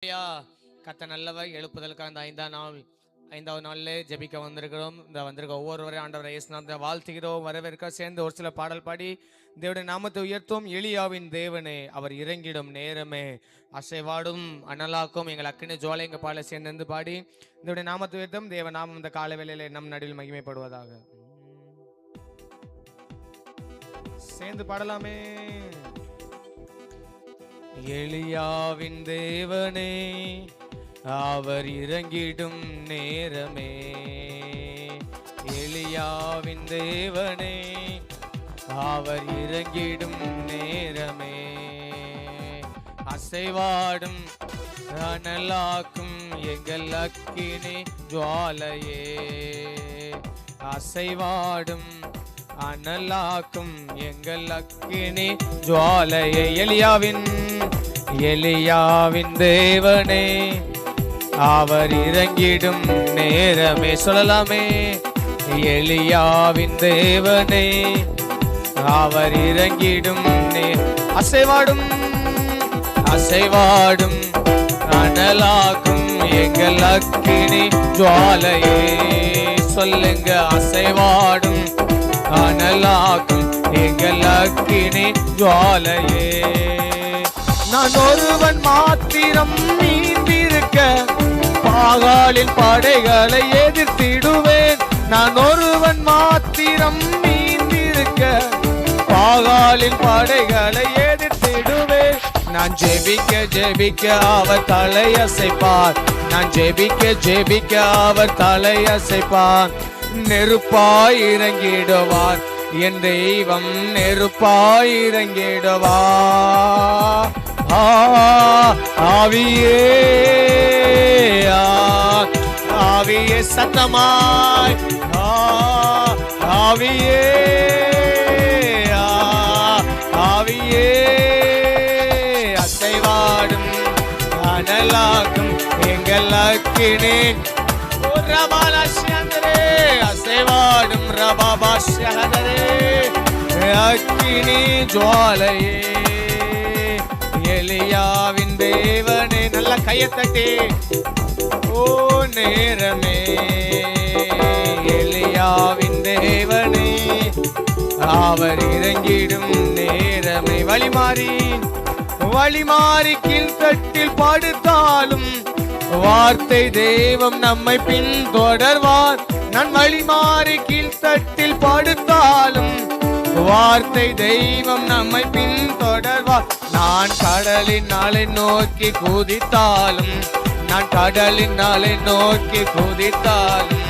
ஹல்லேலூயா. கர்த்தர் நல்லவர். எழுப்புதலுக்காக இந்த ஐந்தாவது நாளிலே ஜெபிக்க வந்திருக்கிறோம். இந்த வந்திருக்க ஒவ்வொருவரையும் ஆண்டவரை இயேசு நாமத்திலே வாழ்த்துகிறோம், வரவேற்க. சேர்ந்து ஒரு சில பாடல் பாடி தேவனுடைய நாமத்தை உயர்த்தும். எலியாவின் தேவனே, அவர் இறங்கிடும் நேரமே, அசைவாடும் அனலாக்கும் எங்கள் அக்கினி ஜுவாலை எங்கள் பாடலை சேர்ந்து பாடி தேவனுடைய நாமத்தை உயர்த்தும். தேவ நாமம் இந்த கால வேளையிலே நம் நடுவில் மகிமைப்படுவதாக. சேர்ந்து பாடலாமே. எலியாவின் தேவனே, அவர் இறங்கிடும் நேரமே, எலியாவின் தேவனே, அவர் இறங்கிடும் நேரமே, அசைவாடும் அனலாக்கும் எங்கள் அக்கினி ஜுவாலையே, அசைவாடும் அனலாக்கும் எங்கள் அக்கினி ஜுவாலையே, எலியாவின் தேவனே, அவர் இறங்கிடும் நேரமே. சொல்லலாமே. எலியாவின் தேவனே, அவர் இறங்கிடும் அசைவாடும் அனலாக்கும் எங்கள் அக்கினி ஜுவாலையே. சொல்லுங்க. அசைவாடும் அனலாக்கும் எங்கள் அக்கினி ஜுவாலையே. நான் ஒருவன் மாத்திரம் நீந்திருக்க பாகாலின் படைகளை எதிர்த்திடுவேன். நான் ஒருவன் மாத்திரம் நீந்திருக்க பாகாலின் படைகளை எதிர்த்திடுவேன். நான் ஜெபிக்க அவர் தலையசைப்பார். நான் ஜெபிக்க அவர் தலையசைப்பார். நெருப்பாய் இறங்கிடுவார் என் தெய்வம், நெருப்பாய் இறங்கிடுவார். ஆவியே ஆவியே சத்தமாய், ஆவியே ஆவியே அசைவாடும் அனலாக்கும் எங்கள் அக்கினி அசைவாடும் ரபாபாஷரே அக்கினி ஜுவாலையே. எலியாவின் தேவனே, நல்ல கையத்தட்டி. ஓ நேரமே, எலியாவின் தேவனே, அவர் இறங்கிடும் நேரமே. வழிமாறி கீழ்த்தட்டில் படுத்தாலும் வார்த்தை தெய்வம் நம்மை பின்தொடர்வார். நான் வழிமாறி கீழ்த்தட்டில் படுத்தாலும் வார்த்தை தெய்வம் நம்மை பின்தொடர்வார். நான் கடலின் நாளை நோக்கி குதித்தாலும், நான் கடலின் நாளை நோக்கி குதித்தாலும்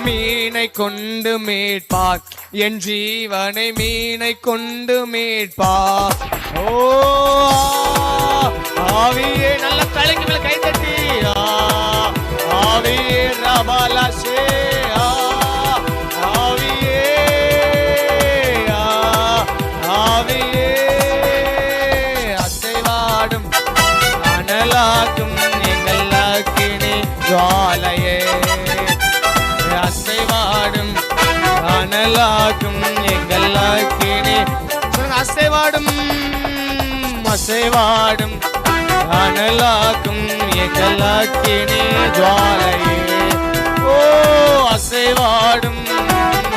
மீனை கொண்டு மீட்பார் என் ஜீவனை, மீனை கொண்டு மீட்பார். ஓ ஆவியே, நல்ல தலைக்கு கை தட்டி. ஆவியே ரபாலாஷே, ஆவியே ஆவியே அசைவாடும் அனலாக்கும் எங்கள் அக்கினி ஜுவாலையே, அசைவாடும் அனலாக்கும் எங்கள் அக்கினி. அசைவாடும் அனலாக்கும் எங்கள் அக்கினி ஜுவாலையே. ஓ அசைவாடும்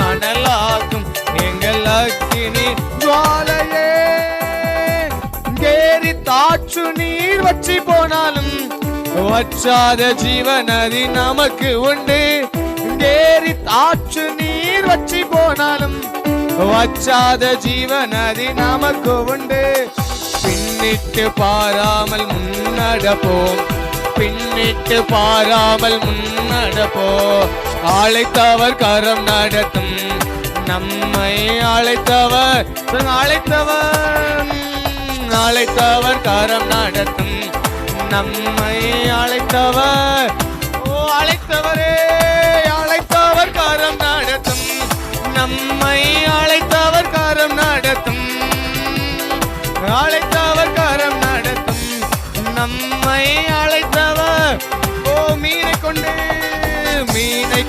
அனலாக்கும் எங்கள் அக்கினி ஜுவாலையே. கேரி தாற்று நீர் வற்றி போனாலும் வற்றாத ஜீவநதி நமக்கு உண்டு. கேரி தாற்று நீர் வற்றி போனாலும் வற்றாத ஜீவநதி நமக்கு உண்டு. பின்னிட்டு பாராமல் முன்னடப்போம், பின்னிட்டு பாராமல் முன்னடப்போம். அழைத்தவர் கரம் நடத்தும் நம்மை, அழைத்தவர் கரம் நடத்தும் நம்மை. அழைத்தவர், ஓ அழைத்தவரே, அழைத்தவர் கரம் நடத்தும் நம்மை. அழைத்தவர் கரம் நடத்தும், அழைத்தவர் கரம் நடத்தும் நம்மை. அழைத்தவர், ஓ மீனை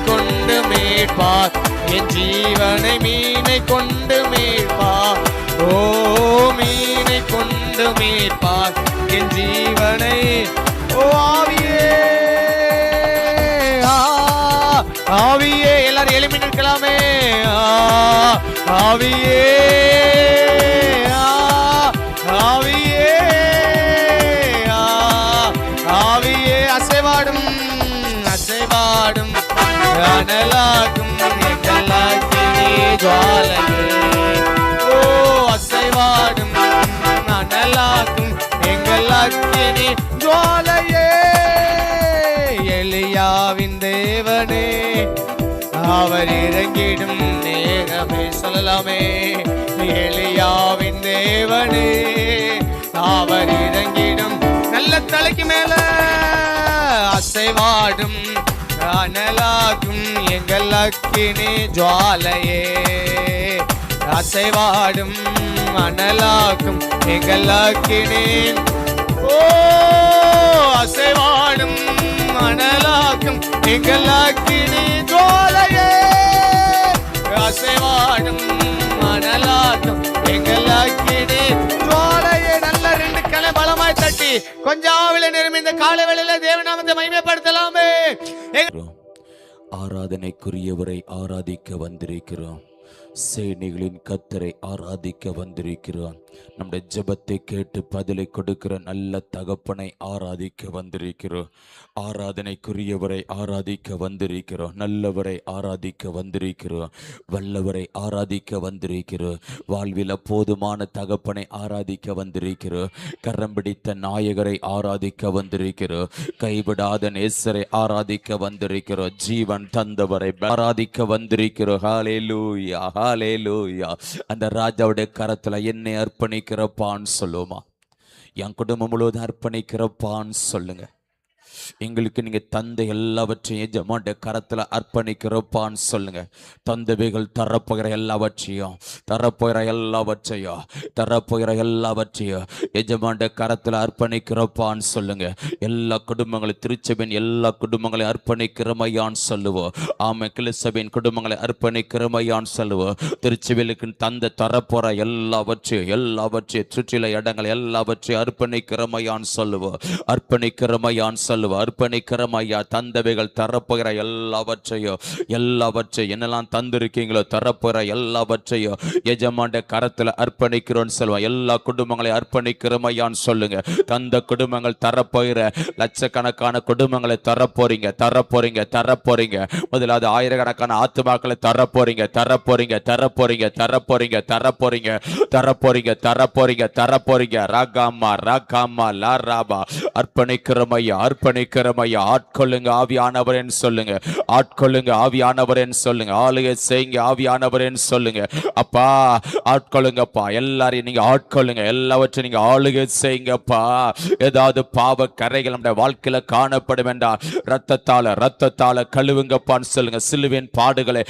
கொண்டு மீட்பார் என் ஜீவனை, மீனை கொண்டு மீட்பார். ஓ மீனை கொண்டு மீட்பார் என் ஜீவனை. ஓ ஆவியே எல்லாரும் எழுப்பி நிற்கலாமே. ஆவியே ஆவியே ஆவியே அசைவாடும் அசைவாடும் அனலாகும் எங்களாக்கினி ஜுவாலையே. ஓ அசைவாடும் அனலாகும் எங்களாக்கினி ஜுவாலையே. எலியாவின் தேவனே அவர் இறங்கிடும் நேகமே. சொல்லலாமே. எலியாவின் தேவனே அவர் இறங்கிடும் நல்ல தலைக்கு மேல அசைவாடும் அனலாகும் எங்கள் அக்கினி ஜுவாலையே. அசைவாடும் அனலாகும் எங்கள் அக்கினி. ஓ அசைவாடும் அனலாகும் எங்கள் அக்கினி ஜுவாலையே. அசைவாடும் அனலாகும் எங்கள் அக்கினி ஜுவாலையே. நல்ல ரெண்டு கலை பலமாய் தட்டி கொஞ்சம் ஆவில நிரம்பி இந்த காலை வேளையில தேவநாமத்தை மகிமைப்படுத்தலாமே. ஆராதனைக்குரியவரை ஆராதிக்க வந்திருக்கிறோம். சேனைகளின் கர்த்தரை ஆராதிக்க வந்திருக்கிறோம். நம்முடைய ஜெபத்தை கேட்டு பதிலை கொடுக்கிற நல்ல தகப்பனை ஆராதிக்க வந்திருக்கிறோம். ஆராதனைக்குரியவரை ஆராதிக்க வந்திருக்கிறோம். நல்லவரை ஆராதிக்க வந்திருக்கிறோம். வல்லவரை ஆராதிக்க வந்திருக்கிறோம். வாழ்வில் போதுமான தகப்பனை ஆராதிக்க வந்திருக்கிறோம். கரம் பிடித்த நாயகரை ஆராதிக்க வந்திருக்கிறோம். கைவிடாத நேசரை ஆராதிக்க வந்திருக்கிறோம். ஜீவன் தந்தவரை ஆராதிக்க வந்திருக்கிறோம். ஹல்லேலூயா ஹல்லேலூயா. அந்த ராஜாவுடைய கரத்துல என்னை அர்ப்பணிக்கிறப்பான்னு சொல்லுவோமா? என் குடும்பம் முழுவதும் அர்ப்பணிக்கிறப்பான்னு சொல்லுங்க. எங்களுக்கு நீங்க தந்த எல்லாவற்றையும் எஜமானுடைய கரத்துல அர்ப்பணிக்கிறப்பான்னு சொல்லுங்க. தந்தவைகள் தரப்போகிற எல்லாவற்றையும் எஜமானுடைய கரத்துல அர்ப்பணிக்கிறப்பான்னு சொல்லுங்க. எல்லா குடும்பங்களை திருச்சபையின் எல்லா குடும்பங்களை அர்ப்பணிக்கிறமையான்னு சொல்லுவோம். ஆமை கிளிசபையின் குடும்பங்களை அர்ப்பணிக்கிறமையான்னு சொல்லுவோம். திருச்சபைகளுக்கு தந்த தரப்போற எல்லாவற்றையும் சுற்றில இடங்கள் எல்லாவற்றையும் அர்ப்பணிக்கிறமையான்னு சொல்லுவோம். அர்ப்பணிக்கிறமையா தந்தவைகள் தரப்போகிற எல்லாவற்றையும் என்னெல்லாம் தந்திருக்கீங்களோ தரப்போகிற எல்லாவற்றையும் எஜமானுடைய கரத்துல அர்ப்பணிக்கிறோன்னு சொல்லுவோம். எல்லா குடும்பங்களையும் அர்ப்பணிக்கிறமையான்னு சொல்லுங்க. தந்த குடும்பங்கள் தரப்போகிற லட்சக்கணக்கான குடும்பங்களை தரப்போறீங்க. முதலாவது ஆயிரக்கணக்கான ஆத்துமாக்களை தரப்போறீங்க. ராகாமா லாராபா. அர்ப்பணிக்கிறமையா ஆட்கொள்ளுங்க ஆவியானவரேன்னு சொல்லுங்க. ஆளுகை செய்யுங்க ஆவியானவரேன்னு சொல்லுங்க. அப்பா ஆட்கொள்ளுங்கப்பா. எல்லாரையும் நீங்க ஆட்கொள்ளுங்க. எல்லாவற்றையும் நீங்க ஆளுகை செய்யுங்கப்பா. ஏதாவது பாவ கரைகள் நம்முடைய வாழ்க்கையில காணப்படும் என்றால் ரத்தத்தால கழுவுங்கப்பான்னு சொல்லுங்க. சிலுவையின் பாடுகளை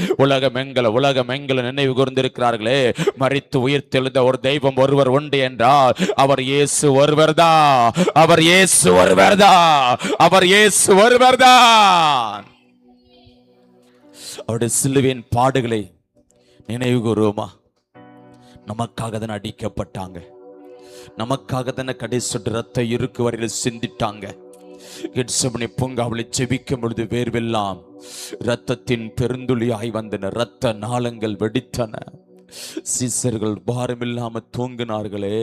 உலகம் எங்களை நினைவு கூர்ந்திருக்கிறார்களே. மரித்து உயிர் தெழுந்த ஒரு தெய்வம் ஒருவர் உண்டு என்றால் அவர் இயேசு ஒருவர்தான். அவருடைய சிலுவையின் பாடுகளை நினைவு கூறுவோமா? நமக்காக தான் அடிக்கப்பட்டாங்க. நமக்காக தானே கடைசி ரத்த இருக்கு வரையில் சிந்திட்டாங்க. கெத்செமனே பூங்காவில் ஜெபிக்கும் பொழுது வேர்வெல்லாம் இரத்தத்தின் பெருந்துளியாய் வந்தன. இரத்த நாளங்கள் வெடித்தன. சீசர்கள் பாரமில்லாம தூங்கினார்களே.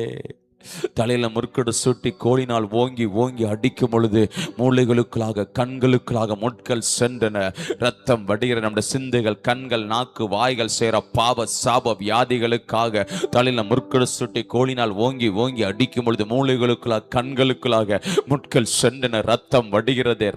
தலையில முற்கடு சுட்டி கோலினால் ஓங்கி அடிக்கும் பொழுது மூளைகளுக்குள்ளாக கண்களுக்குள்ளாக முட்கள் சென்றன. ரத்தம் வடிகிற நம்முடைய சிந்தைகள் கண்கள் நாக்கு வாய்கள் செய்கிற பாவ சாப வியாதிகளுக்காக தலையில முற்கடு சுட்டி கோலினால் ஓங்கி அடிக்கும் பொழுது மூளைகளுக்குள்ளாக கண்களுக்குள்ளாக முட்கள் சென்றன. ரத்தம் வடிகிறது.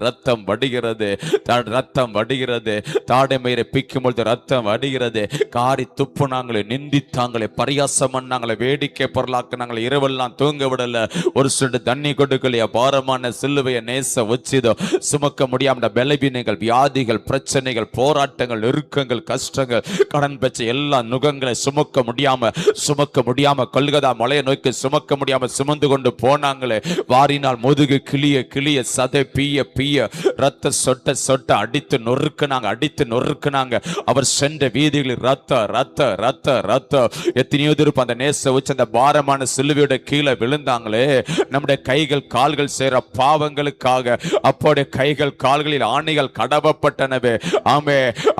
தாடை மயிரை பிக்கும் பொழுது ரத்தம் வடிகிறது. காரி துப்புனாங்களே, நிந்தித்தாங்களே, பரியாசம் பண்ணாங்களே, வேடிக்கை பொருளாக்குனாங்களே, இரவல் தூங்க விடல. ஒரு சுண்டு தண்ணி கொடுக்கலையா? பாரமான சிலுவைய நேச வச்சிதோ சுமக்க முடியாம பலவீனங்கள், வியாதிகள், பிரச்சனைகள், போராட்டங்கள், நெருக்கங்கள், கஷ்டங்கள், கடன் பெற்ற எல்லா நுகங்களை சுமக்க முடியாம கொல்கதா மலையை நோக்கி சுமக்க முடியாம சுமந்து கொண்டு போனாங்களே. வாரினால் முதுகு கிளிய சதை பீய ரத்த சொட்ட அடித்து நொறுக்குனாங்க. அவர் சென்ற வீதிகளில் ரத்த எத்தனையோ திருப்ப அந்த நேச வச்சு அந்த பாரமான சிலுவையோட கீழே விழுந்தாங்களே, நம்முடைய கைகள் கால்கள் செய்கிற பாவங்களுக்காக அப்போடைய கைகள் கால்களில் ஆணிகள் கடவப்பட்டனவே. ஆமே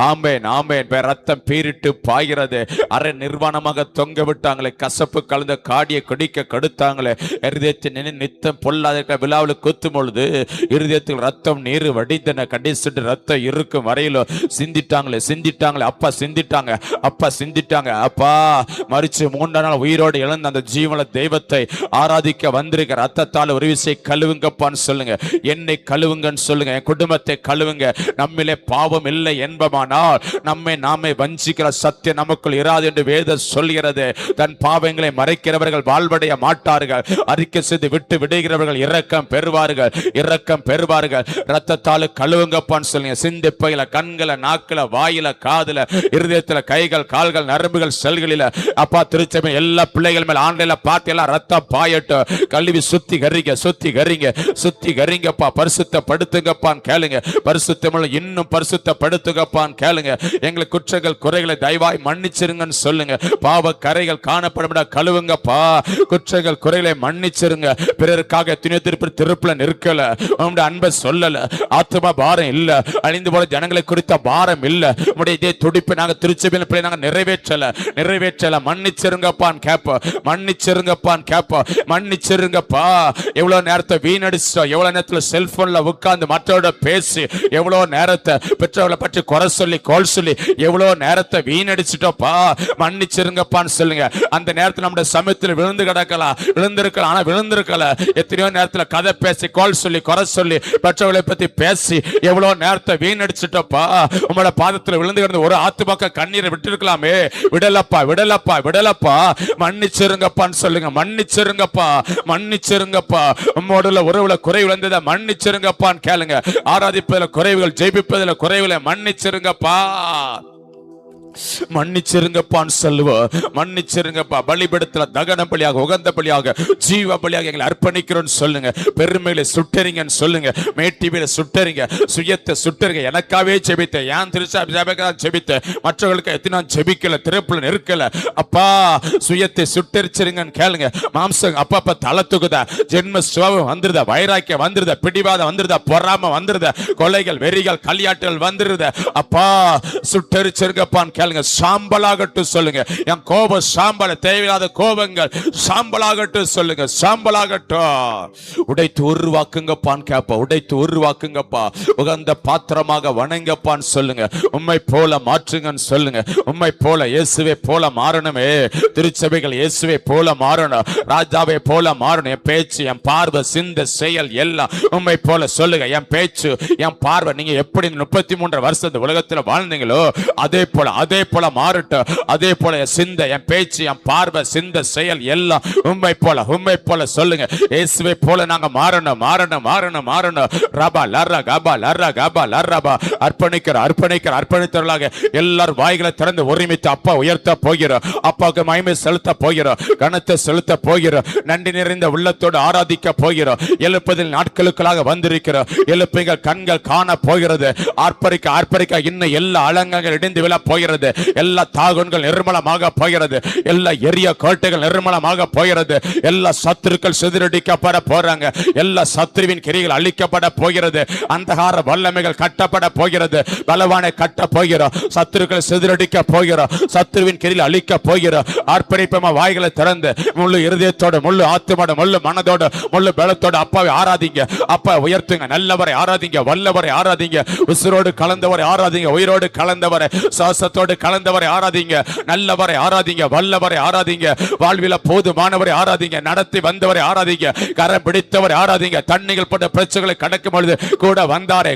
ஆமேன் ஆமேன். ரத்தம் பீரிட்டு பாய்கிறது. அரை நிர்வாணமாக தொங்க விட்டாங்களே, கசப்பு கலந்த காடியை குடிக்க கெடுத்தாங்களே, இருதயத்தின் நித்தம் பொல்லாத விழாவில் குத்தும் பொழுது இருதயத்தில் ரத்தம் நீர் வடிந்தன. கடைசிட்டு ரத்தம் இருக்கும் வரையிலும் சிந்திட்டாங்களே அப்பா, சிந்திட்டாங்க அப்பா. மறிச்சு 3 நாள் உயிரோடு இழந்த அந்த ஜீவன தெய்வத்தை ஆராதிக்க வந்திருக்க ரத்தத்தால் ஒரு விஷயம் கழுவுங்கப்பான்னு சொல்லுங்க. என்னை கழுவுங்கன்னு சொல்லுங்க, என் குடும்பத்தை கழுவுங்க. நம்மிலே பாவம் இல்லை என்பமானால் நம்மை நாமே வஞ்சிக்கிற சத்தியம் நமக்குள் இராது என்று வேதம் சொல்கிறது. தன் பாவங்களை மறைக்கிறவர்கள் வாழ்வடைய மாட்டார்கள், அறிக்கை செய்து விட்டு விடுகிறவர்கள் இரக்கம் பெறுவார்கள். ரத்தத்தால் கழுவுங்கப்பான்னு சொல்லுங்க. சிந்திப்பையில, கண்களை, நாக்கில, வாயில, காதுல, இருதயத்துல, கைகள் கால்கள் நரம்புகள் செல்களில அப்பா திருச்சபை எல்லா பிள்ளைகள் மேல ஆண்டையில பார்த்து எல்லாம் ரத்தம் பாயட்டும். கழுவி சுத்திகரிங்கப்பா, பரிசுத்தப்படுத்துங்கப்பான்னு கேளுங்க. பரிசுத்தமுள்ள இன்னும் பரிசுத்தப்படுத்துங்கப்பான்னு கேளுங்க. எங்களுக்கு குற்றங்கள் குறைகளை தயவாய் மன்னிச்சிருங்கன்னு சொல்லுங்க. பாவ கரைகள் காணப்படும் கழுவுங்கப்பா. குற்றங்கள் குறைகளை மன்னிச்சிருங்க. பிறருக்காக திருப்புல நிற்கல, உங்களுடைய அன்பை சொல்லல, ஆத்மா பாரம் இல்ல, அழிந்து போல ஜனங்களை குறித்த பாரம் இல்ல, உங்களுடைய இதே துடிப்பை நாங்க திருச்சபையில் பிள்ளை நாங்க நிறைவேற்றல. மன்னிச்சிருங்கப்பான்னு கேப்போம். மன்னிச்சிருங்கப்பா. எவ்வளவு நேரத்தை வீணடிச்சோம், எவ்வளவு நேரத்துல செல்போன்ல உட்கார்ந்து மற்றவரோட பேசி, எவ்வளவு நேரத்தை பெற்றவர்களை பற்றி குறை சொல்லி கோல் சொல்லி எவ்வளவு நேரத்தை வீணடிச்சிட்டோப்பா. மன்னிச்சிருங்கப்பான்னு சொல்லுங்க. அந்த நேரத்தில் நம்முடைய சமயத்தில் விழுந்திருக்கலாம், ஆனா விழுந்திருக்கல. எத்தனையோ நேரத்தில் கதை பேசி கோல் சொல்லி குறை சொல்லி பெற்றவர்களை பத்தி பேசி எவ்வளவு நேரத்தை வீணடிச்சிட்டோப்பா. உங்களோட பாதத்தில் விழுந்து கிடந்த ஒரு ஆத்துமாக்க கண்ணீரை விட்டுருக்கலாமே, விடலப்பா. மன்னிச்சிருங்கப்பான்னு சொல்லுங்க. மன்னிச்சிருங்கப்பா. உம்மோட உறவுல குறைவு வந்ததை மன்னிச்சிருங்கப்பான்னு கேளுங்க. ஆராதிப்பதில் குறைவுகள், ஜெயிப்பதில் குறைவுகளை மன்னிச்சிருங்கப்பா. மன்னிச்சிருங்கப்பான்னு சொல்லுவோம். மன்னிச்சிருங்கப்பா. பலிபீடத்துல தகன பலியாக, உகந்த பலியாக, ஜீவ பலியாக எங்களை அர்ப்பணிக்கிறோன்னு சொல்லுங்க. பெருமையில சுட்டறிங்கன்னு சொல்லுங்க. மேட்டிவில சுட்டறிங்க, சுயத்தை சுட்டறிங்க. எனக்காவே ஜெபித்தேன், ஏன் திருச்சபைக்காக ஜெபித்தேன், மற்றவர்களுக்கு எத்தனை ஜெபிக்கல, திருப்புல நிற்கல. அப்பா சுயத்தை சுட்டரிச்சிருங்கன்னு கேளுங்க. மாம்சம் அப்பப்ப தலை தூக்குதா, ஜென்ம சுவாபம் வந்துருதா, வைராக்கியம் வந்துருதா, பிடிவாதம் வந்துருதா, பொறாம வந்துருதா, கொலைகள் வெறிகள் கல்யாட்டுகள் வந்துருதா. அப்பா சுட்டரிச்சிருங்கப்பான்னு சாம்பலாகட்டும் சொல்லுங்க. என் கோபம் சாம்பல, தேவையில்லாத கோபங்கள் சாம்பலாகட்டும் சொல்லுங்க. சாம்பலாகட்டும். உடைத்து உருவாக்குங்கப்பா. உகந்த பாத்திரமாக வணங்கப்பான்னு சொல்லுங்க. உம்மை போல மாற்றுங்கன்னு சொல்லுங்க. உம்மை போல, இயேசுவை போல மாறணுமே. திருச்சபைகள் இயேசுவை போல மாறணும், ராஜாவை போல மாறணும். என் பேச்சு, என் பார்வை, சிந்த செயல் எல்லாம் உம்மை போல சொல்லுங்க. என் பேச்சு, என் பார்வை, நீங்க எப்படி 33 வருஷத்து உலகத்தில் வாழ்ந்தீங்களோ அதே போல மாறட்டும். அதே போல சிந்தை, என் பேச்சு, என் பார்வை, சிந்த செயல் எல்லாம் உம்மை போல சொல்லுங்க. இயேசுவை போல நாங்க மாறணும். ரபா லர்ரா கபா லர்ரா கபா லர்ரபா. அர்ப்பணித்தவர்களாக எல்லாரும் வாய்களை திறந்து ஒருமித்து அப்பா உயர்த்த போகிறோம். அப்பாவுக்கு மகிமை செலுத்த போகிறோம், கனத்தை செலுத்த போகிறோம். நன்றி நிறைந்த உள்ளத்தோடு ஆராதிக்க போகிறோம். 70 நாட்களுக்குள்ளாக வந்திருக்கிறோம். எழுப்புங்கள், கண்கள் காண போகிறது. ஆர்ப்பரிக்க இன்னும் எல்லா அலங்கங்கள் இடிந்து விழ போகிறது. எல்லா தாகுன்கள் நிர்மலமாக போகிறது. எல்லா எரிய கோட்டைகள் நிர்மலமாக போகிறது. எல்லா சத்துருக்கள் சிதறடிக்கப்பட போறாங்க. எல்லா சத்துருவின் கிரிகள் அழிக்கப்பட போகிறது. அந்தகார வல்லமைகள் கட்டப்பட போகிறது. பலவானை கட்ட போகிறோம். சத்துருக்கள் சிதறடிக்க போகிறோம். சத்துருவின் கிரியில் அழிக்க போகிறோம். ஆர்ப்பரிப்பமா வாய்களை திறந்து முழு இருதயத்தோடு, முழு ஆத்துமோடு, முழு மனதோடு, முழு பலத்தோடு அப்பாவை ஆராதிங்க. அப்பா உயர்த்துங்க. நல்லவரை ஆராதிங்க, வல்லவரை ஆராதிங்க, உசுரோடு கலந்தவரை ஆராதிங்க, உயிரோடு கலந்தவரை, சுவாசத்தோடு கலந்தவரை ஆராதிங்க. நல்லவரை ஆராதிங்க, வல்லவரை ஆராதிங்க, வாழ்வில போதுமானவரை ஆராதிங்க, நடத்தி வந்தவரை ஆராதிங்க, கரம் பிடித்தவரை ஆராதிங்க. தண்ணிகள் பட்ட பிரச்சனைகளை கடக்கும் பொழுது கூட வந்தாரே.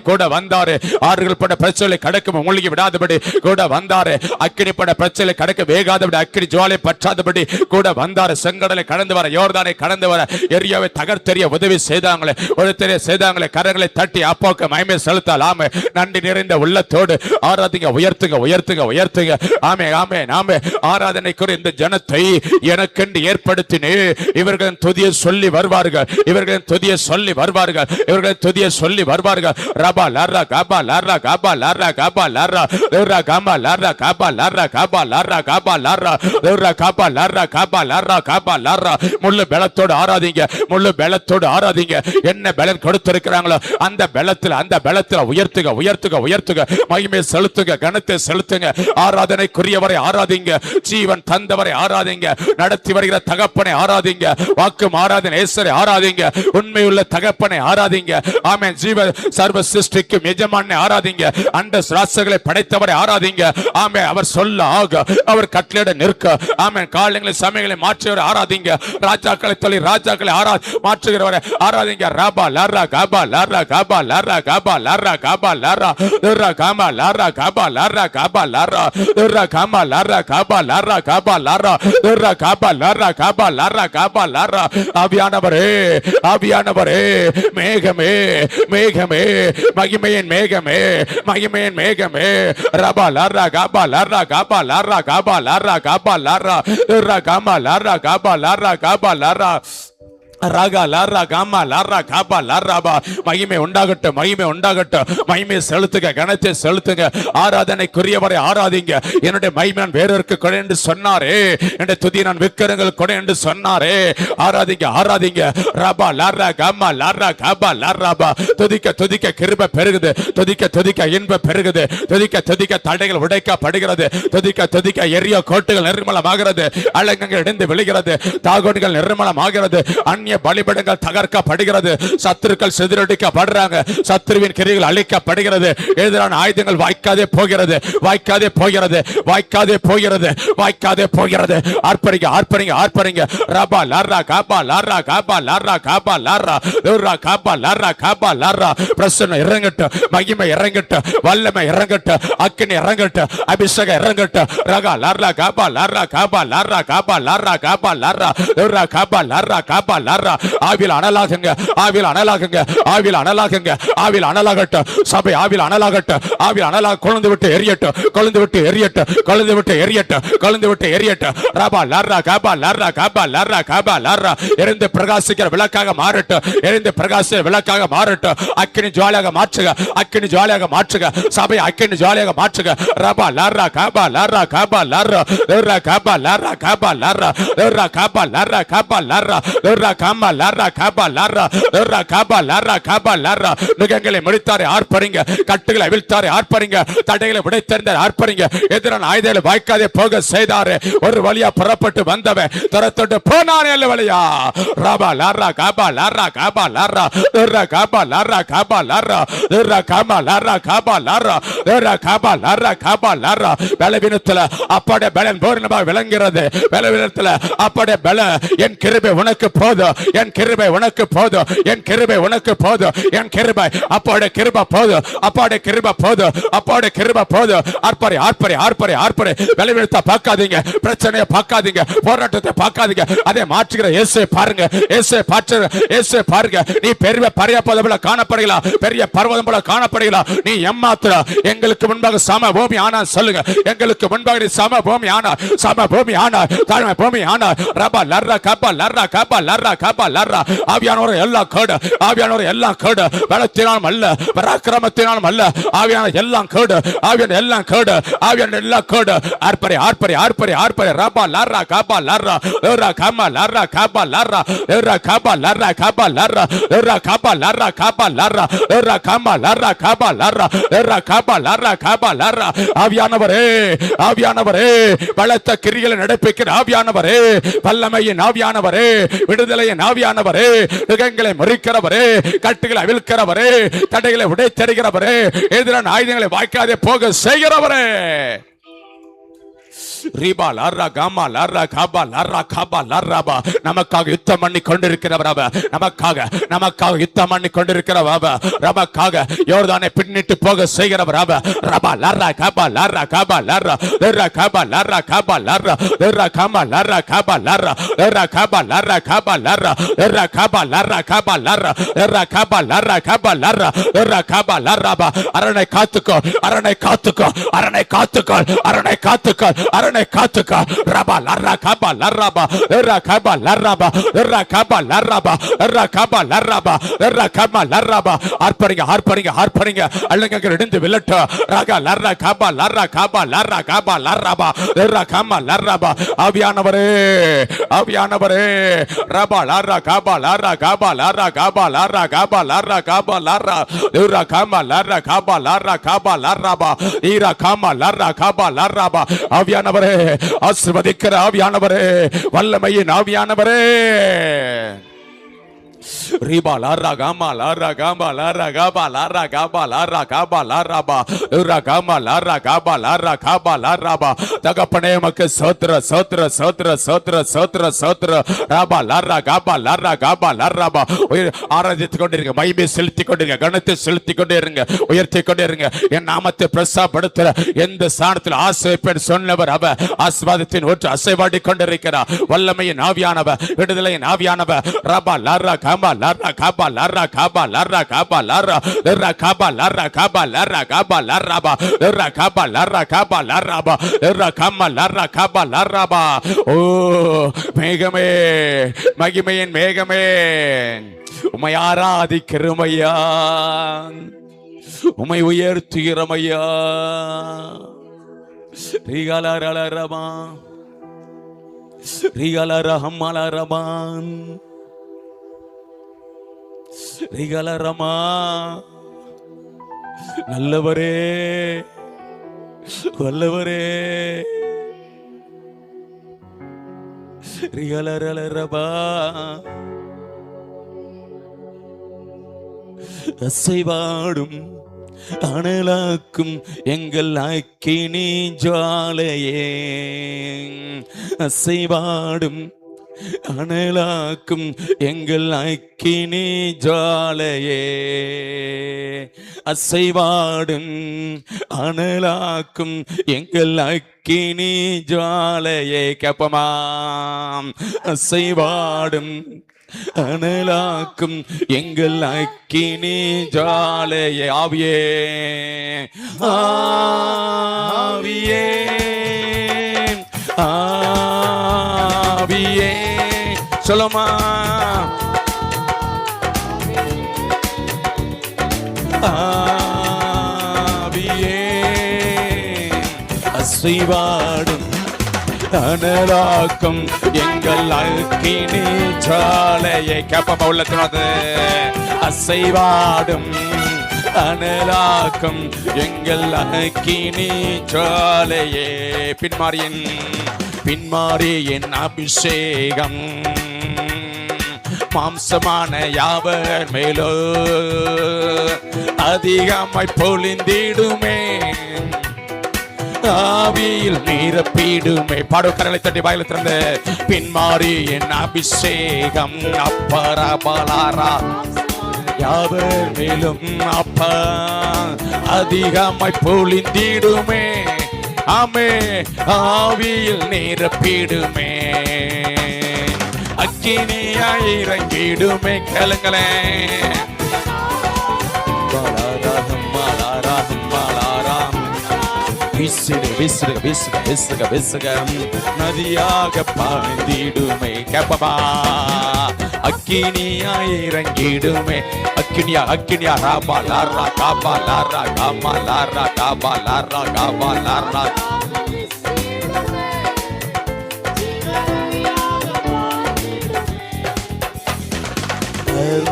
ஆறுகள் பட்ட பிரச்சனைகளை கடக்கும் மூழ்கி விடாதபடி கூட வந்தாரே. அக்கினி பட்ட பிரச்சனை கடக்க வேகாதபடி, அக்கினி ஜுவாலை பற்றாதபடி கூட வந்தாரு. செங்கடலை கடந்து வர, யோர்தானை கடந்து வர, எரியாவை தகர்த்தெறிய உதவி செய்தாங்களே. கரங்களை தட்டி அப்பாவுக்கு மகிமை செலுத்தலாமே. நன்றி நிறைந்த உள்ளத்தோடு ஆராதிங்க. உயர்த்துங்க. உயர்த்துங்க. ஆமே ஆமே ஆமே. ஆராதனைக்குரிய இந்த ஜனத்தை எனக்கென்று ஏற்படுத்தினே. இவர்களின் துதியை சொல்லி வருவார்கள், இவர்களின் துதியை சொல்லி வருவார்கள், இவர்களின் துதியை சொல்லி வருவார்கள். ரபா லர்ரா கபா லர்ரா கபா லர்ரா கபா லர்ரா லர்ரா கபா லர்ரா கபா லர்ரா கபா லர்ரா கபா லர்ரா லர்ரா கபா லர்ரா கபா லர்ரா கபா லர்ரா. முழு பலத்தோடு ஆராதிங்க, முழு பலத்தோடு ஆராதிங்க. என்ன பலன் கொடுத்திருக்கிறாங்களோ அந்த பலத்துல உயர்த்துக உயர்த்துக உயர்த்துக. மகிமை செலுத்துங்க, கனத்தை செலுத்துங்க. ஆராதனைக்குரியவரை ஆராதிங்க, ஜீவன் தந்தவரை ஆராதிங்க, நடத்தி வருகிற தகப்பனை ஆராதிங்க, வாக்கு ஆராதனை நேசரை ஆராதிங்க, உண்மையுள்ள தகப்பனை ஆராதிங்க. ஆமென். ஜீவ சர்வ சிருஷ்டிக்கும் எஜமானை ஆராதிங்க, அண்ட ராசங்களை படைத்தவரை ஆராதிங்க. ஆமென். அவர் சொல்ல ஆக, அவர் கட்டளையிட நிற்க. ஆமென். காலங்களை சமயங்களை மாற்றியவரை ஆராதிங்க, ராஜாக்களை தொழில் ராஜாக்களை மாற்றுகிறவரை ஆராதிங்க. ராபா லர்ரா கபா லர்ரா கபா லர்ரா கபா லர்ரா கபா லர்ரா லர்ரா கபா லர்ரா கபா லர்ரா கபா லர்ரா லர்ரா கபா லர்ரா கபா லர்ரா கபா லர்ரா லர்ரா கபா லர்ரா கபா லர்ரா கபா லர்ரா. ஆவியானவரே, ஆவியானவரே, மேகமே மேகமே, மகிமையின் மேகமே, மகிமையின் மேகமே. ரபா லர்ரா கபா லர்ரா கபா லர்ரா கபா லர்ரா கபா லர்ரா லர்ரா கபா லர்ரா கபா லர்ரா கபா லர்ரா ராகா லாரா காமா லாரா காபா லாராபா. மகிமை உண்டாகட்டும், மகிமை உண்டாகட்டும். மகிமை செலுத்துங்க, கனத்தை செலுத்துங்க. ஆராதனைக்குரியவரை ஆராதிங்க. என்னுடைய மகிமை நான் வேறொருக்கு கொடை என்று சொன்னாரே, என்னுடைய துதி நான் விக்கிரங்கள் கொடை என்று சொன்னாரே. ஆராதிங்க, ஆராதிங்க. ரபா லாரா காமா லாரா காபா லாராபா. துதிக்க துதிக்க கிருபை பெருகுது, துதிக்க துதிக்க இன்ப பெருகுது, துதிக்க துதிக்க தடைகள் உடைக்கப்படுகிறது, துதிக்க துதிக்க எரிய கோட்டுகள் நிர்மலமாகிறது, அலங்கங்கள் இடிந்து விழுகிறது, தாகோன்கள் நிர்மலமாகிறது, பலிபடங்கள் தகர்க்கப்படுகிறது, சத்துருக்கள் சிதறடிக்கப்படுறாங்க, சத்துருவின் கிரியைகள் அழிக்கப்படுகிறது, எதிரான ஆயுதங்கள் வாய்க்காதே போகிறது, வாய்க்காதே போகிறது, வாய்க்காதே போகிறது, வாய்க்காதே போகிறது. ஆர்ப்பரிங்க, ஆர்ப்பரிங்க, ஆர்ப்பரிங்க. ரபா லாரா காபா லாரா காபா லாரா காபா லாரா லர்ரா காபா லாரா காபா லாரா. பிரசன்னம் இறங்கட்டும், மகிமை இறங்கட்டும், வல்லமை இறங்கட்டும், அக்கினி இறங்கட்டும், அபிஷேகம் இறங்கட்டும். ரகா லாரா காபா லாரா காபா லாரா காபா லாரா காபா லாரா லர்ரா காபா லாரா காபா லாரா. ஆவியில் அனலாகுங்க, ஆவியில் அனலாகுங்க, ஆவியில் அனலாகுங்க, ஆவியில் அனலாகட்டும். சபை ஆவியில் அனலாகட்டும், ஆவியில் அனலாக கொழுந்து விட்டு எரியட்டும், கொழுந்து விட்டு எரியட்டும், கொழுந்து விட்டு எரியட்டும், கொழுந்து விட்டு எரியட்டும். ரபா லாரா காபா லாரா காபா லாரா காபா லாரா. எரிந்து பிரகாசிக்கிற விளக்காக மாறட்டும், எரிந்து பிரகாசிக்கிற விளக்காக மாறட்டும். அக்கினி ஜுவாலையாக மாற்றுக, அக்கினி ஜுவாலையாக மாற்றுக, சபை அக்கினி ஜுவாலையாக மாற்றுக. ரபா லாரா காபா லாரா காபா லாரா லர்ரா காபா லாரா காபா லாரா லர்ரா காபா லாரா காபா லாரா லர்ரா காபா லாரா காபா லாரா லர்ரா காபா லாரா காபா லாரா. நுகங்களை முடித்தாரே ஆர்ப்பரிங்க, கட்டுகளை அவிழ்த்தாரே ஆர்ப்பரிங்க, தடைகளை உடைத்தெறிந்தார் ஆர்ப்பரிங்க. எதிரான ஆயுதங்களை வாய்க்காதே போக செய்தாரே. ஒரு வழியா புறப்பட்டு வந்தவன் துரத்தொட்டு போனானே அல்ல வழியா. ரபா லாரா காபா லாரா காபா லாரா லர்ரா காபா லாரா காபா லாரா லர்ரா காபா லாரா காபா லாரா லர்ரா காபா லாரா காபா லாரா. பலவீனத்துல அப்படைய பலன் பூரணமாக விளங்குகிறது, பலவீனத்துல அப்படைய பல. என் கிருபை உனக்கு போதும், என் கிருபை உனக்கு போதும், என் கிருபை உனக்கு போதும், என் கிருபை அப்பாவுடைய கிருபை போதும், அப்பாவுடைய கிருபை போதும், அப்பாவுடைய கிருபை போதும். ஆர்ப்பரி ஆர்ப்பரி ஆர்ப்பரி ஆர்ப்பரி. பலவீனத்தை பார்க்காதீங்க, பிரச்சனையை பார்க்காதீங்க, போராட்டத்தை பார்க்காதீங்க. அதை மாற்றுகிற இயேசுவை பாருங்க, இயேசுவை பாற்றுகிற இயேசுவை பாருங்க. நீ பெரிய பர்வதம் போல காணப்படுகிறா, பெரிய பர்வதம் போல காணப்படுகிறா. நீ ஏமாத்துறா. எங்களுக்கு முன்பாக சம பூமி ஆனா சொல்லுங்க, எங்களுக்கு முன்பாக நீ சம பூமி ஆனா, சம பூமி ஆனா, தாழ்மை பூமி ஆனா. ரபா லர்ரா காபா லர்ரா காபா லர்ரா காபா லர்ரா. ஆவியானவர் எல்லாம் கேடு, ஆவியானவர் எல்லாம் கேடு, பலத்தினாலும் அல்ல, பராக்கிரமத்தினாலும் அல்ல. ஆவியான எல்லாம் கேடு, ஆவியான எல்லாம் கேடு, ஆவியான எல்லாம் கேடு. ஆர்ப்பரி ஆர்ப்பரி ஆர்ப்பரி ஆர்ப்பரி. ரபா லர்ரா காபா லர்ரா லர்ரா காபா லர்ரா காபா லர்ரா லர்ரா காபா லர்ரா காபா லர்ரா லர்ரா காபா லர்ரா காபா லர்ரா லர்ரா காபா லர்ரா காபா லர்ரா லர்ரா காபா லர்ரா காபா லர்ரா. ஆவியானவரே, ஆவியானவரே, பலத்த கிரிகளை நடப்பிக்கிற ஆவியானவரே, வல்லமையின் ஆவியானவரே, விடுதலையின் ஆவியானவரே, நுகங்களை முறிக்கிறவரே, கட்டுகளை அவிழ்க்கிறவரே, தடைகளை உடைத்தெறிகிறவரே, எதிரான ஆயுதங்களை வாய்க்காதே போக செய்கிறவரே. ரீபா லாரா காமா லாரா காபா லாரா காபா லாராபா. நமக்காக யுத்தம் பண்ணி கொண்டிருக்கிறவர் அவர். நமக்காக யுத்தம் பண்ணி கொண்டிருக்கிறவர் அவர். நமக்காக யோர்தானை பின்னிட்டு போக செய்கிறவர் அவர். ரபா லாரா காபா லாரா காபா லாரா லாரா காபா லாரா காபா லாரா லாரா காமா லாரா காபா லாரா லாரா காபா லாரா காபா லாரா லாரா காபா லாரா காபா லாரா லாரா காபா லாரா காபா லாரா லாரா காபா லாராபா. அரணை காத்துக்கோ, அரணை காத்துக்கோ, அரணை காத்துக்கோ, அரணை காத்துக்கோ, அரணை காத்துக்கோ. ரபா லாரா காபா லாராபா லாரா காபா லாராபா லாரா காபா லாராபா லாரா காபா லாராபா லாரா காபா லாராபா. ஆர்ப்பரிங்க ஆர்ப்பரிங்க ஆர்ப்பரிங்க. அல்லங்க இடிந்து விழட்டும். ராகா லாரா காபா லாரா காபா லாரா காபா லாராபா லாரா காமா லாராபா. ஆவியானவரே ஆவியானவரே. ரபா லாரா காபா லாரா காபா லாரா காபா லாரா காபா லாரா காபா லாரா லாரா காமா லாரா காபா லாரா காபா லாராபா ஈரா காமா லாரா காபா லாராபா. ஆவியானவரே, ஆசீர்வதிக்கிற ஆவியானவரே, வல்லமையின் ஆவியானவரே. ரீபா லாரா காமா லாரா காபா லாரா காபா லாரா காபா லாரா காபா லாராபா லாரா காமா லாரா காபா லாரா காபா லாராபா. தகப்பனே உமக்கு ஸ்தோத்திர ஸ்தோத்திர ஸ்தோத்திர ஸ்தோத்திர ஸ்தோத்திர ஸ்தோத்திர. ராபா லாரா காபா லாரா காபா லாராபா. ஆராதித்துக் கொண்டிருங்க, மகிமை செலுத்திக் கொண்டிருங்க, கனத்தை செலுத்திக் கொண்டே இருங்க, உயர்த்தி கொண்டே இருங்க. என் நாமத்தை பிரசாப்படுத்துற எந்த ஸ்தானத்தில் ஆசைப்பேன் சொன்னவர் அவர். ஆசீர்வாதத்தின் ஒற்று அசைவாடி கொண்டிருக்கிறார். வல்லமையின் ஆவியானவர், விடுதலையின் ஆவியானவர். ராபா லாரா காபா லாரா காபா லாரா காபா லாரா காபா லாரா லாரா காபா லாரா காபா லாரா காபா லாராபா லாரா காபா லாரா காபா லாராபா லாரா காமா லாரா காபா லாராபா. ஓ மேகமே, மகிமையின் மேகமே, உம்மை ஆராதிக்கிறோமையா, உம்மை உயர்த்துகிறோமையா. ரீகாலரலரமா ரீகாலரஹம்மலரமான் ரீகாலரமா. நல்லவரே வல்லவரே. ரீகாலரலரபா. அசைவாடும் அனலாக்கும் எங்கள் அக்கினி ஜுவாலையே. அசைவாடும் அனலாக்கும் எங்கள் அக்கினி ஜுவாலையே. அசைவாடும் அனலாக்கும் எங்கள் அக்கினி ஜுவாலையே. கேப்பமாம். அசைவாடும் அனலாக்கும் எங்கள் அக்கினி ஜுவாலையே. ஆவியே ஆவியே ஆவியே. சொல்லுமா. ஆவியே அசைவாடும் அனலாக்கும் எங்கள் அக்கினி ஜுவாலையை. கேப்பமா உள்ளத்தினது. அசைவாடும் அனலாக்கும் எங்கள் அக்கினி ஜுவாலையே. பின்மாரியின் அபிஷேகம் மாம்சமான யாவர் மேலோ அதிகமாய் பொழிந்திடுமே. ஆவியில் நிரப்பிடுமே. பாடுக்கரலை தட்டி வாயில திறந்து. பின்மாரியின் அபிஷேகம் அப்பரபலாரா யாவர் மேலும் அப்பா அதிகமாய் பொழிந்திடுமே. ஆமே ஆவியில் நிரப்பிடுமே. அக்கினியாய் இறங்கிடுமே. கேளுங்களேன். விசுக விசுக விசுக விசுக விசுக நதியாக பாய்ந்திடுமே. கேப்பமா. அக்கினியாய் இறங்கிடுமே. அக்கினியா அக்கினியா. ராபா லாரா காபா லாரா காமா லாரா காபா லாரா காபா லாரா.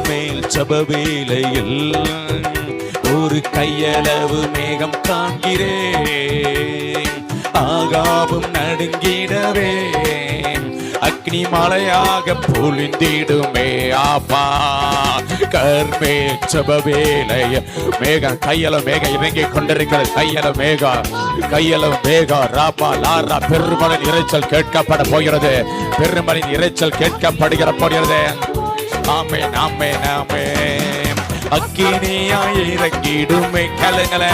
மேல் சபவேலையில் ஒரு கையளவு மேகம் காண்கிறேன். ஆகாவும் நடுங்கிடவே அக்னி மலையாக பொழிந்திடுமே அப்பா. கர்மே சபவேலைய மேகம் கையல மேகம் இறங்கி கொண்டிருக்கிறது. கையல மேகம் ராபா லாரா. பெருமளின் இறைச்சல் கேட்கப்பட போகிறது. பெருமளின் இறைச்சல் கேட்கப்படுகிற போகிறது. ஆமென் ஆமென் ஆமென். அக்கினியாய் இறங்கிடுமே கலங்களே.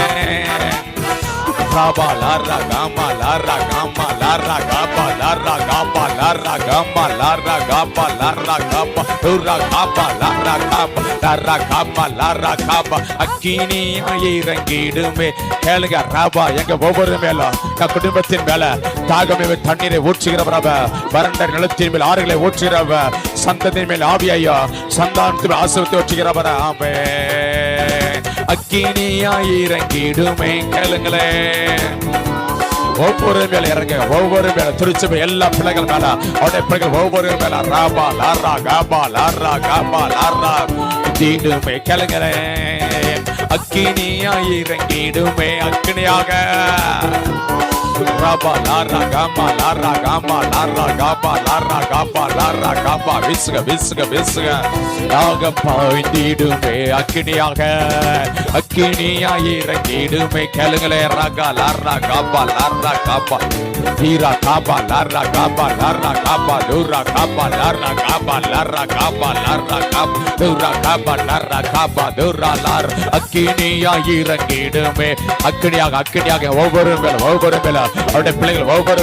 ராபா லாரா காமா லாரா காமா லாரா காபா லாரா காபா லாரா காமா லாரா காபா லாரா காபா துரா காபா லாரா காபா லாரா காபா லாரா காபா. அக்கினியாய் இறங்கிடுமே கேளுங்க. ராபா எங்க ஒவ்வொரு மேல குடும்பத்தின் மேல தாகமே தண்ணீரை ஊற்றுகிறவரவ. வறண்ட நிலத்தின் மேல் ஆறுகளை ஊற்றுகிறவ. சந்ததியின் மேல் ஆவியா சந்தானத்தின் ஆசிரியத்தை ஊற்றுகிறவர. ஆமே அக்கினியாய் இறங்கிடுமே கேளுங்களே. ஒவ்வொரு மேல இறங்க. ஒவ்வொரு மேல திருச்சபை எல்லா பிள்ளைகள் மேல அவருடைய பிள்ளைகள் ஒவ்வொரு மேல ராபா லாரா காபா லாரா காபா லாரா தீடுமே கேளுங்களே. அக்கினியாய் இறங்கிடுமே அக்கினியாக. ராபா லாரா காமா லாரா காமா லாரா காபா லாரா காபா லாரா காபா. விசுக விசுக விசுக யாக பாய்ந்திடுமே அக்கினியாக. அக்கினியாய் இறங்கிடுமே கேளுங்களே. ராகா லாரா காபா லாரா காபா தீரா காபா லாரா காபா லாரா காபா தூரா காபா லாரா காபா லாரா காபா லாரா காபா தூரா காபா லாரா காபா தூரா லார். அக்கினியாய் இறங்கிடுமே அக்கினியாக. அக்கினியாக ஒவ்வொரு மேல அவருடைய பிள்ளைகள் ஒவ்வொரு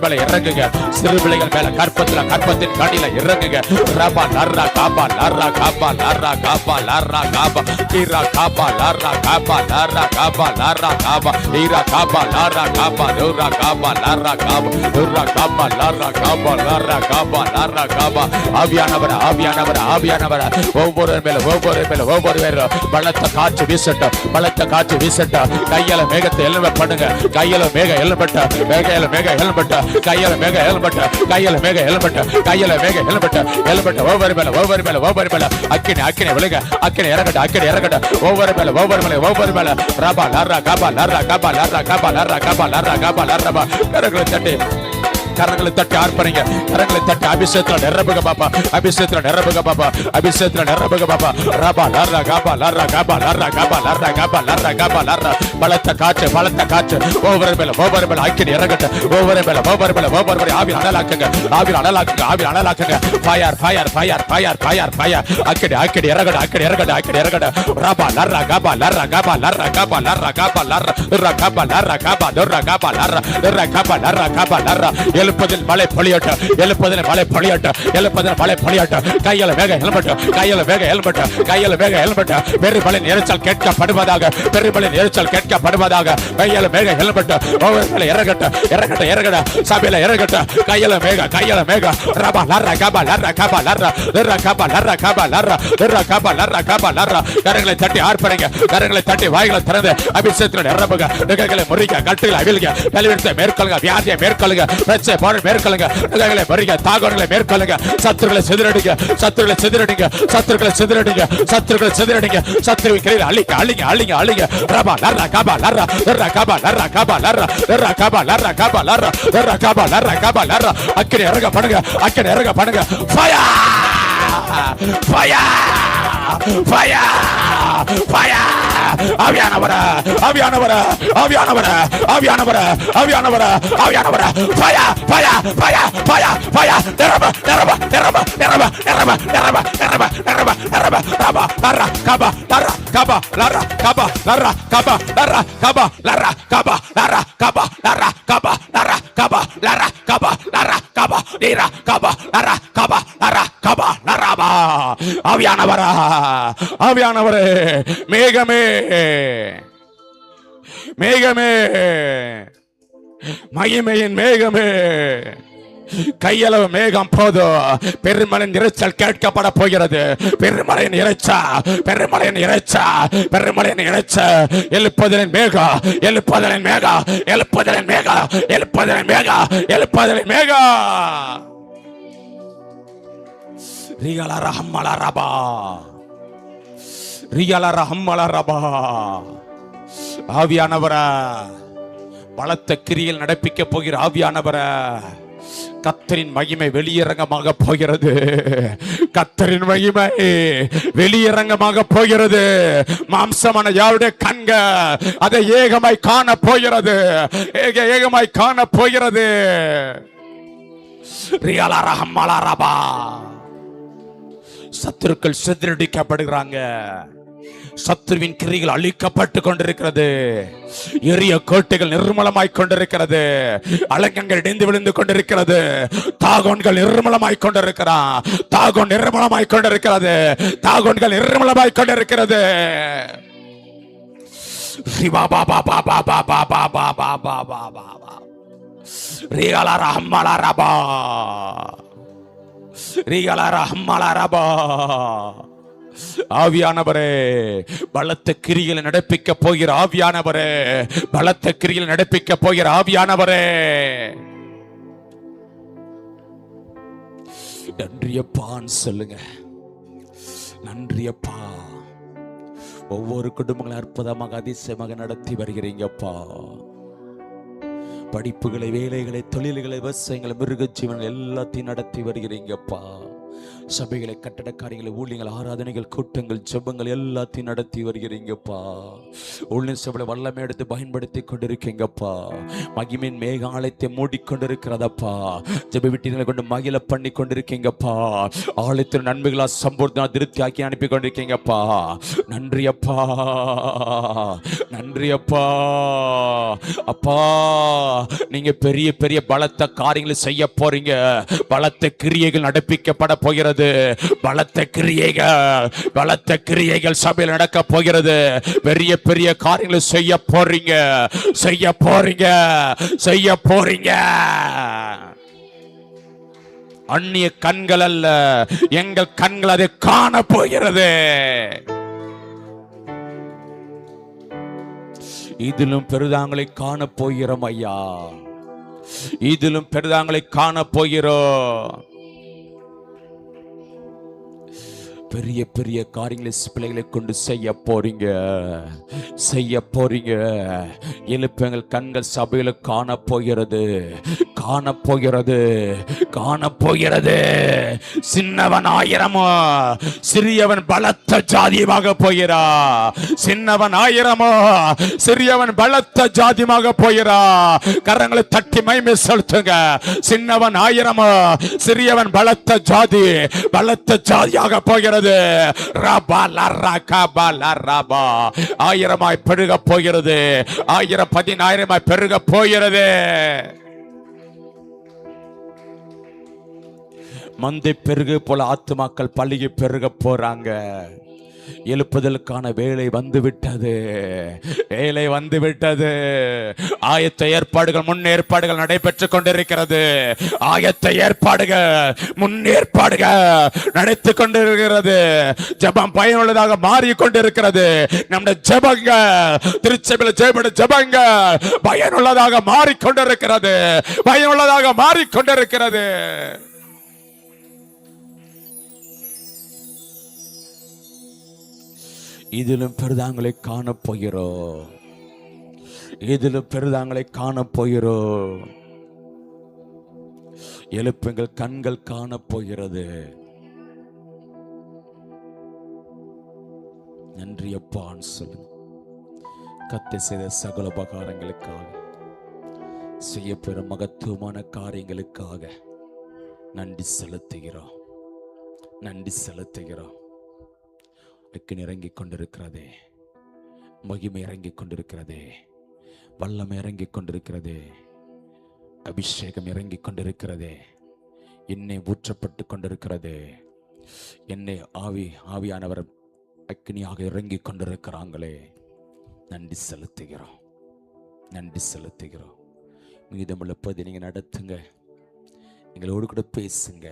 மேல இறங்குங்க. சிறு பிள்ளைகள் மேல கற்பத்தின் கடியில இறங்குங்க. ரபா லர்ரா காபா லர்ரா காபா லர்ரா காபா லர்ரா காபா தீரா காபா லர்ரா காபா லர்ரா காபா லர்ரா காபா தீரா காபா லர்ரா காபா தூரா காபா லர்ரா காபா தூரா காபா லர்ரா காபா லர்ரா காபா லர்ரா காபா. ஆவியானவர் ஆவியானவர் ஆவியானவர் ஒவ்வொரு மேல பலத்த காற்று வீசட்டும். கையால மேகத்தை எழும்ப பண்ணுங்க. கையால மேக எழும்பட்ட ஒவ்வொரு மேல அக்கினி விழுங்க. அக்கினி இறங்கட்ட ஒவ்வொரு மேல ராபா லாரா காபா லாரா காபா லாரா காபா லாரா காபா லாரா காபா லாரா. கரங்களை தட்டி ஆர்ப்பரிங்க. கரங்களை தட்டி அபிஷேகத்துல நிரப்புக பாப்பா. அபிஷேகத்துல நிரப்புக பாப்பா. ராபா லாரா காபா லாரா காபா லாரா காபா லாரா காபா லாரா காபா லாரா. பலத்த காற்று ஒவ்வொரு மேல அக்கினி இறங்கட்ட. ஒவ்வொரு மேல ஆவியில் அனலாக்குங்க. ஃபயர் அக்கினி இறங்கட்ட. ராபா லாரா காபா லாரா காபா லாரா காபா லாரா காபா லாரா காபா லாரா காபா துரா காபா லாரா காபா லாரா காபா லாரா. எழுப்பதில் மழை பொழியட்ட. கையில வேக ஹெல்மெட். பெருமளின் இறைச்சல் கேட்கப்படுவதாக. கையில வேக ஹெல்மெட். ஒவ்வொரு மேல இறங்கட்ட. சபையில இறங்கட்ட. கையில மேக ரபா லர்ரா காபா லர்ரா காபா லர்ரா லர்ரா காபா லர்ரா காபா லர்ரா லர்ரா காபா லர்ரா காபா லர்ரா. கரங்களை தட்டி ஆர்ப்பரிங்க. கரங்களை தட்டி வாய்களை திறந்து அபிஷேகத்தில் நிரப்புங்க. நிகழ்களை முறிக்க. கட்டுகளை அவிழ்க. பலவீனத்தை மேற்கொள்ளுங்க. வியாதியை மேற்கொள்ளுங்க. மேற்கொள்ளுங்க. தாகங்களை மேற்கொள்ளுங்க. சத்துருக்களை சிதறடிங்க. சத்துருவின் கையில் அழிங்க. ரபா லர்ரா காபா லர்ரா லர்ரா காபா லர்ரா காபா லர்ரா லர்ரா காபா லர்ரா காபா லர்ரா லர்ரா காபா லர்ரா காபா லர்ரா. அக்கினி இறங்க பண்ணுங்க. ஃபயர் ஆவியானவர ஆவியானவரே மேகமே மகிமையின் மேகமே கையளவு மேகம் போதும். பெருமழையின் இறைச்சல் கேட்கப்பட போகிறது. பெருமழையின் இறைச்ச எழுப்புதலின் மேகா ஆவியானவரா பலத்த கிரியில் நடப்பிக்க போகிற ஆவியானவரா கர்த்தரின் மகிமை வெளியரங்கமாக போகிறது. கர்த்தரின் மகிமை வெளியரங்கமாக போகிறது. மாம்சமான யாருடைய கண்க அதை ஏகமாய் காண போகிறது. ஏகமாய் காண போகிறது. சத்துருக்கள் சிதறடிக்கப்படுகிறாங்க. சத்துருவின் கிரிகள் அழிக்கப்பட்டு கொண்டிருக்கிறது. எரிய கோட்டைகள் நிர்மலமாய் கொண்டிருக்கிறது. அலங்கங்கள் இடிந்து விழுந்து கொண்டிருக்கிறது. தாகோன்கள் நிர்மலமாய் கொண்டிருக்கிறான். தாகோன் நிர்மலமாய் கொண்டிருக்கிறது. தாகோன்கள் நிர்மலமாய் கொண்டிருக்கிறது. ஆவியானவரே, பலத்த கிரிகளை நடப்பிக்க போகிற ஆவியானவரே, பலத்த கிரிகளை நடப்பிக்க போகிற ஆவியானவரே, நன்றியப்பான்னு சொல்லுங்க. நன்றியப்பா. ஒவ்வொரு குடும்பங்களும் அற்புதமாக அதிசயமாக நடத்தி வருகிறீங்கப்பா. படிப்புகளை, வேலைகளை, தொழில்களை, விவசாயங்களை, மிருக ஜீவன்கள் எல்லாத்தையும் நடத்தி வருகிறீங்கப்பா. சபைகளை, கட்டட காரியங்களை, ஊழியங்கள், ஆராதனைகள், கூட்டங்கள், ஜெபங்கள் எல்லாத்தையும் நடத்தி வருகிறீங்கப்பா. ஊழியர் சபையை வல்லமை எடுத்து பயன்படுத்தி கொண்டிருக்கீங்கப்பா. மகிமையின் மேகாலயத்தை மூடிக்கொண்டிருக்கிறதப்பா. ஜெப வீட்டினை கொண்டு மகிழ பண்ணி கொண்டிருக்கீங்கப்பா. ஆலயத்தின் நன்மைகளா சம்பூர்ண திருப்தி ஆக்கி அனுப்பி கொண்டிருக்கீங்கப்பா. நன்றியப்பா, நன்றியப்பா. அப்பா, நீங்க பெரிய பெரிய பலத்த காரியங்களை செய்ய போறீங்க. பலத்த கிரியைகள் நடப்பிக்கப்பட போகிறது. பலத்த கிரியைகள் சபையில் நடக்க போகிறது. பெரிய பெரிய காரியங்களை செய்ய போறீங்க, செய்ய போறீங்க, செய்ய போறீங்க. அந்நிய கண்கள் அல்ல, எங்கள் கண்கள் அதை காண போகிறது. இதிலும் பெரிதாங்களை காண போகிறோம் ஐயா. இதிலும் பெரிதாங்களை காண போகிறோம். பெரிய பெரிய காரியங்களை பிள்ளைகளை கொண்டு செய்ய போறீங்க, செய்ய போறீங்க. எழுப்புங்கள், கண்கள் சபையில காண போகிறது, காண போகிறது, காண போகிறது. சின்னவன் 1000 சிறியவன் பலத்த ஜாதியாக போகிறா. சின்னவன் 1000 சிறியவன் பலத்த ஜாதியாக போகிறா. கரங்களை தட்டி மகிமை செலுத்துங்க. சின்னவன் 1000 சிறியவன் பலத்த ஜாதி, பலத்த ஜாதியாக போகிறது. 1000 பெருக போகிறது. 1000 10000 பெருக போகிறது. மந்தை பெருகு போல ஆத்துமாக்கள் பள்ளியை பெருக போறாங்க. எழுப்புதலுக்கான வேலை வந்துவிட்டது, வேலை வந்துவிட்டது. ஆயத்த ஏற்பாடுகள், முன்னேற்பாடுகள் நடைபெற்றுக் கொண்டிருக்கிறது. ஆயத்த ஏற்பாடுகள், முன்னேற்பாடுகள் நடத்திக் கொண்டிருக்கிறது. ஜெபம் பயனுள்ளதாக மாறிக்கொண்டிருக்கிறது. நம்முடைய ஜெபங்க, திருச்சபையில் ஜெபட ஜெபங்க பயனுள்ளதாக மாறிக்கொண்டிருக்கிறது, பயனுள்ளதாக மாறிக்கொண்டிருக்கிறது. இதிலும் பெரிதாங்களை காண போகிறோம், இதிலும் பெரிதாங்களை காண போகிறோம். எழுப்புங்கள், கண்கள் காண போகிறது. நன்றி அப்பான்னு சொல்லுங்க. கர்த்தர் செய்த சகல உபகாரங்களுக்காக, செய்யப்பெறும் மகத்துவமான காரியங்களுக்காக நன்றி செலுத்துகிறோம், நன்றி செலுத்துகிறோம். இறங்கிக் கொண்டிருக்கிறதே, மகிமை இறங்கிக் கொண்டிருக்கிறதே, வல்லமை இறங்கிக் கொண்டிருக்கிறதே, அபிஷேகம் இறங்கிக் கொண்டிருக்கிறதே, என்னை ஊற்றப்பட்டு கொண்டிருக்கிறதே, என்னை ஆவியானவர் அக்னியாக இறங்கிக் கொண்டிருக்கிறாங்களே. நன்றி செலுத்துகிறோம், நன்றி செலுத்துகிறோம். மீதமுள்ள பகுதி நீங்க நடத்துங்க, எங்களோடு கூட பேசுங்க.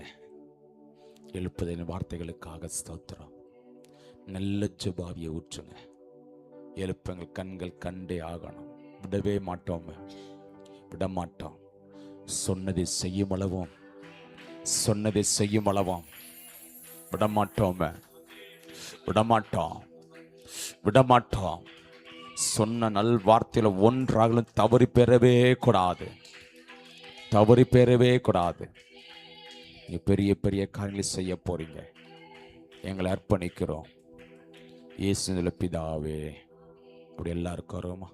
எழுப்புதலின் வார்த்தைகளுக்காக ஸ்தோத்திரம். நல்ல ஜெபாவியை ஊற்றுங்க. எழுப்புங்கள், கண்கள் கண்டே ஆகணும். விடவே மாட்டோம், விட மாட்டோம். சொன்னதை செய்யும் அளவும், சொன்னதை செய்யும் அளவும் விடமாட்டோம், விடமாட்டோம், விடமாட்டோம். சொன்ன நல் வார்த்தையில ஒன்றாகலும் தவறி பெறவே கூடாது, தவறி பெறவே கூடாது. நீங்க பெரிய பெரிய காரியங்களை செய்ய போறீங்க. எங்களை அர்ப்பணிக்கிறோம் இயேசுவின் பிதாவே. அப்படி எல்லாருக்கும் வருமா?